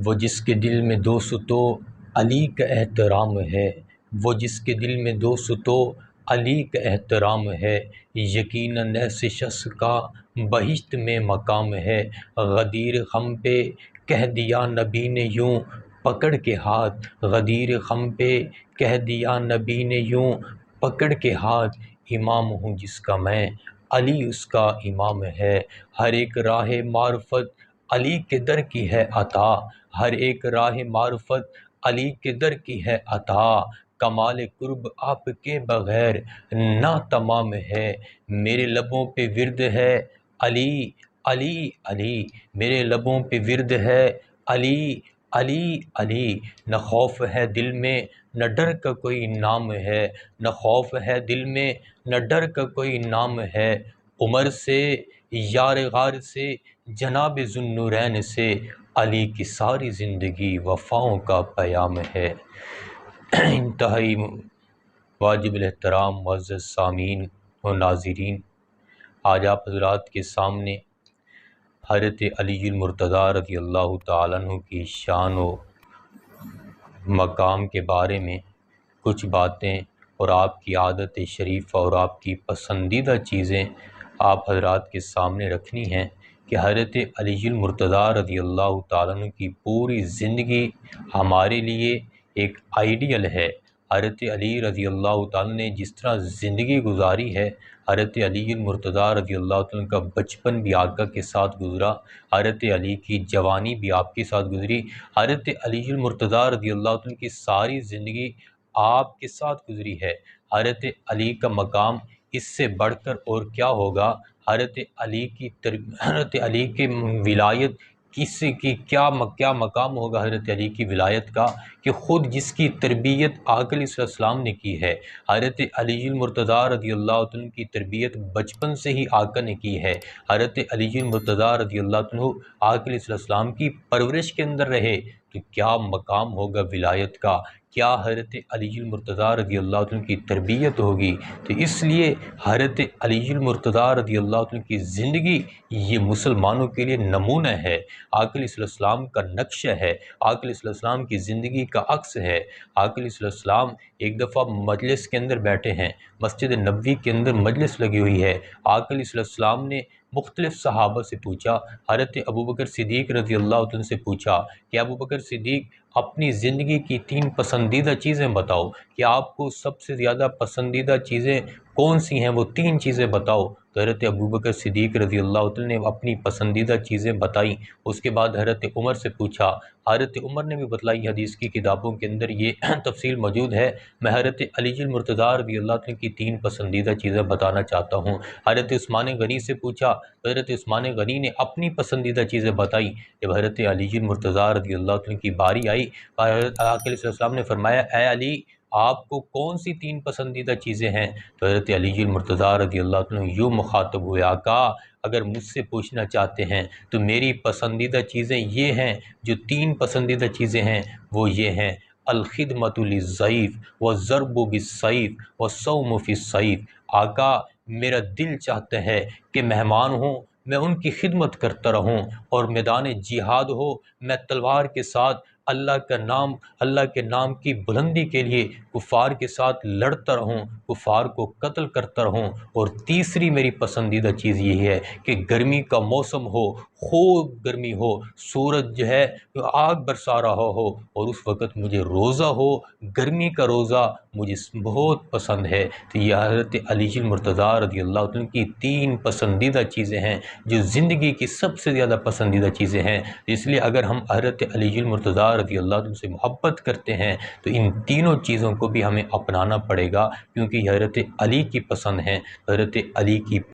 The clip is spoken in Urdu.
وہ جس کے دل میں دوستو علی کا احترام ہے، وہ جس کے دل میں دوستو علی کا احترام ہے، یقیناً ایسے شخص کا بہشت میں مقام ہے۔ غدیر غم پہ کہہ دیا نبی نے یوں پکڑ کے ہاتھ، غدیر غم پہ کہہ دیا نبی نے یوں پکڑ کے ہاتھ، امام ہوں جس کا میں، علی اس کا امام ہے۔ ہر ایک راہ معرفت علی کے در کی ہے عطا، ہر ایک راہ معرفت علی کے در کی ہے عطا، کمال قرب آپ کے بغیر ناتمام ہے۔ میرے لبوں پہ ورد ہے علی علی علی، میرے لبوں پہ ورد ہے علی علی علی، نہ خوف ہے دل میں نہ ڈر کا کوئی نام ہے، نہ خوف ہے دل میں نہ ڈر کا کوئی نام ہے۔ عمر سے یار غار سے جناب ذو النورین سے، علی کی ساری زندگی وفاؤں کا پیام ہے۔ انتہائی واجب الاحترام معزز سامعین و ناظرین، آج آپ حضرات کے سامنے حضرت علی المرتضیٰ رضی اللہ تعالیٰ عنہ کی شان و مقام کے بارے میں کچھ باتیں اور آپ کی عادت شریفہ اور آپ کی پسندیدہ چیزیں آپ حضرات کے سامنے رکھنی ہیں کہ حضرت علی المرتضیٰ رضی اللہ تعالیٰ عنہ کی پوری زندگی ہمارے لیے ایک آئیڈیل ہے۔ حضرت علی رضی اللہ تعالیٰ نے جس طرح زندگی گزاری ہے، حضرت علی المرتضیٰ رضی اللہ تعالیٰ کا بچپن بھی آقا کے ساتھ گزرا، حضرت علی کی جوانی بھی آپ کے ساتھ گزری، حضرت علی المرتضیٰ رضی اللہ تعالیٰ کی ساری زندگی آپ کے ساتھ گزری ہے۔ حضرت علی کا مقام اس سے بڑھ کر اور کیا ہوگا؟ حضرت علی کی ولایت کسی کی کیا مقام ہوگا حضرت علی کی ولایت کا، کہ خود جس کی تربیت آقا علیہ السلام نے کی ہے۔ حضرت علی المرتضیٰ رضی اللہ عنہ کی تربیت بچپن سے ہی آقا نے کی ہے۔ حضرت علی المرتضیٰ رضی اللہ عنہ آقا علیہ السلام کی پرورش کے اندر رہے، تو کیا مقام ہوگا ولایت کا، کیا حضرت علی المرتضیٰ رضی اللہ عنہ کی تربیت ہوگی۔ تو اس لیے حضرت علی المرتضیٰ رضی اللہ عنہ کی زندگی یہ مسلمانوں کے لیے نمونہ ہے، آقا علیہ السلام کا نقشہ ہے، آقا علیہ السلام کی زندگی کا عکس ہے۔ آقا علیہ السلام ایک دفعہ مجلس کے اندر بیٹھے ہیں، مسجد نبوی کے اندر مجلس لگی ہوئی ہے، آقا علیہ السلام نے مختلف صحابہ سے پوچھا، حضرت ابوبکر صدیق رضی اللہ عنہ سے پوچھا کہ ابوبکر صدیق اپنی زندگی کی 3 پسندیدہ چیزیں بتاؤ، کہ آپ کو سب سے زیادہ پسندیدہ چیزیں کون سی ہیں، وہ 3 چیزیں بتاؤ۔ تو حضرت ابوبکر صدیق رضی اللہ عنہ نے اپنی پسندیدہ چیزیں بتائیں۔ اس کے بعد حضرت عمر سے پوچھا، حضرت عمر نے بھی بتلائی، حدیث کی کتابوں کے اندر یہ تفصیل موجود ہے۔ میں حضرت علی المرتضیٰ رضی اللہ عنہ کی 3 پسندیدہ چیزیں بتانا چاہتا ہوں۔ حضرت عثمان غنی سے پوچھا، حضرت عثمان غنی نے اپنی پسندیدہ چیزیں بتائیں۔ جب حضرت علی المرتضیٰ رضی اللہ عنہ کی باری آئی، حضرت آقا علیہ السلام نے فرمایا، اے علی آپ کو کون سی 3 پسندیدہ چیزیں ہیں؟ تو حضرت علی المرتضیٰ رضی اللہ عنہ یوں مخاطب ہوئے، آقا اگر مجھ سے پوچھنا چاہتے ہیں تو میری پسندیدہ چیزیں یہ ہیں، جو 3 پسندیدہ چیزیں ہیں وہ یہ ہیں، الخدمۃ للضیف والضرب بالسیف والصوم فی الصیف۔ آقا میرا دل چاہتا ہے کہ مہمان ہوں میں ان کی خدمت کرتا رہوں، اور میدان جہاد ہو میں تلوار کے ساتھ اللہ کے نام کی بلندی کے لیے کفار کے ساتھ لڑتا رہوں، کفار کو قتل کرتا رہوں۔ اور تیسری میری پسندیدہ چیز یہ ہے کہ گرمی کا موسم ہو، خوب گرمی ہو، سورج جو ہے آگ برسا رہا ہو، اور اس وقت مجھے روزہ ہو، گرمی کا روزہ مجھے بہت پسند ہے۔ تو یہ حضرت علی المرتضیٰ رضی اللہ عنہ کی 3 پسندیدہ چیزیں ہیں، جو زندگی کی سب سے زیادہ پسندیدہ چیزیں ہیں۔ اس لیے اگر ہم حضرت علی المرتضیٰ رضی اللہ عنہ سے محبت کرتے ہیں تو ان تینوں چیزوں کو بھی ہمیں اپنانا پڑے گا، کیونکہ یہ حضرت علی کی پسند ہیں، حضرت علی کی